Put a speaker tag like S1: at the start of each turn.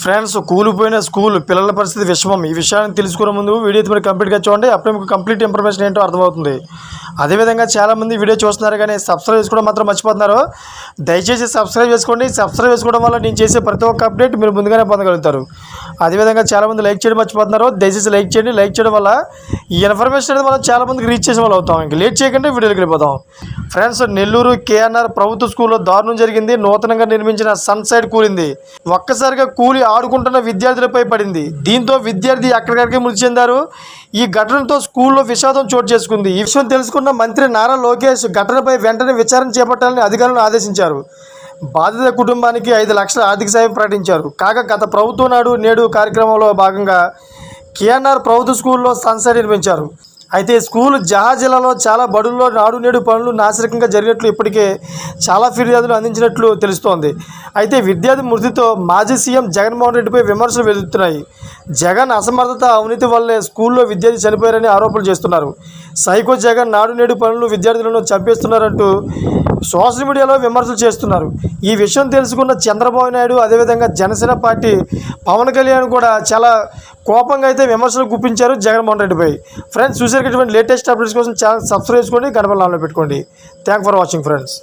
S1: Friends, కూలిపోయిన school పిల్లల పరిస్థితి విషమం. ఈ విషయాన్ని తెలుసుకునే ముందు వీడియో అయితే మీరు కంప్లీట్గా చూడండి. అప్పుడే మీకు కంప్లీట్ ఇన్ఫర్మేషన్ ఏంటో అర్థమవుతుంది. అదేవిధంగా చాలామంది వీడియో చూస్తున్నారు కానీ సబ్స్క్రైబ్ చేసుకోవడం మాత్రం మర్చిపోతున్నారు. దయచేసి సబ్స్క్రైబ్ చేసుకోండి. సబ్స్క్రైబ్ చేసుకోవడం వల్ల నేను చేసే ప్రతి ఒక్క అప్డేట్ మీరు ముందుగానే పొందగలుగుతారు. అదేవిధంగా చాలామంది లైక్ చేయడం మర్చిపోతున్నారు. దయచేసి లైక్ చేయండి. లైక్ చేయడం వల్ల ఈ ఇన్ఫర్మేషన్ అనేది మనం చాలామందికి రీచ్ చేసే వాళ్ళు అవుతాం. ఇంక లేట్ చేయకుండా వీడియోకి వెళ్ళిపోతాం. ఫ్రెండ్స్, నెల్లూరు కేఎన్ఆర్ ప్రభుత్వ స్కూల్లో దారుణం జరిగింది. నూతనంగా నిర్మించిన సన్ సైడ్ కూలింది. ఒక్కసారిగా కూలి ఆడుకుంటున్న విద్యార్థులపై పడింది. దీంతో విద్యార్థి అక్కడికక్కడికే మృతి చెందారు. ఈ ఘటనతో స్కూల్లో విషాదం చోటు చేసుకుంది. ఈ విషయం తెలుసుకున్న మంత్రి నారా లోకేష్ ఘటనపై వెంటనే విచారణ చేపట్టాలని అధికారులను ఆదేశించారు. బాధిత కుటుంబానికి 5 లక్షల ఆర్థిక సాయం ప్రకటించారు. కాగా గత ప్రభుత్వం నాడు నేడు కార్యక్రమంలో భాగంగా కేఎన్ఆర్ ప్రభుత్వ స్కూల్లో సన్సైడ్ నిర్మించారు. అయితే స్కూల్ జహాజ్ జిల్లాలో చాలా బడుల్లో నాడు నేడు పనులు నాశనకంగా జరిగినట్లు ఇప్పటికే చాలా ఫిర్యాదులు అందించినట్లు తెలుస్తోంది. అయితే విద్యార్థి మృతితో మాజీ సీఎం జగన్మోహన్ రెడ్డిపై విమర్శలు వెలువడుతున్నాయి. జగన్ అసమర్థత, అవినీతి వల్లే స్కూల్లో విద్యార్థి చనిపోయారని ఆరోపణలు చేస్తున్నారు. సైకో జగన్ నాడు నేడు పనులు విద్యార్థులను చంపేస్తున్నారంటూ సోషల్ మీడియాలో విమర్శలు చేస్తున్నారు. ఈ విషయం తెలుసుకున్న చంద్రబాబు నాయుడు, అదేవిధంగా జనసేన పార్టీ పవన్ కళ్యాణ్ కూడా చాలా కోపంగా అయితే విమర్శలు గుప్పించారు జగన్మోహన్ రెడ్డిపై. ఫ్రెండ్స్, చూసేటటువంటి లేటెస్ట్ అప్డేట్స్ కోసం ఛానల్ సబ్స్క్రైబ్ చేసుకోండి, గడపల ఆన్లో పెట్టుకోండి. Thank for watching friends.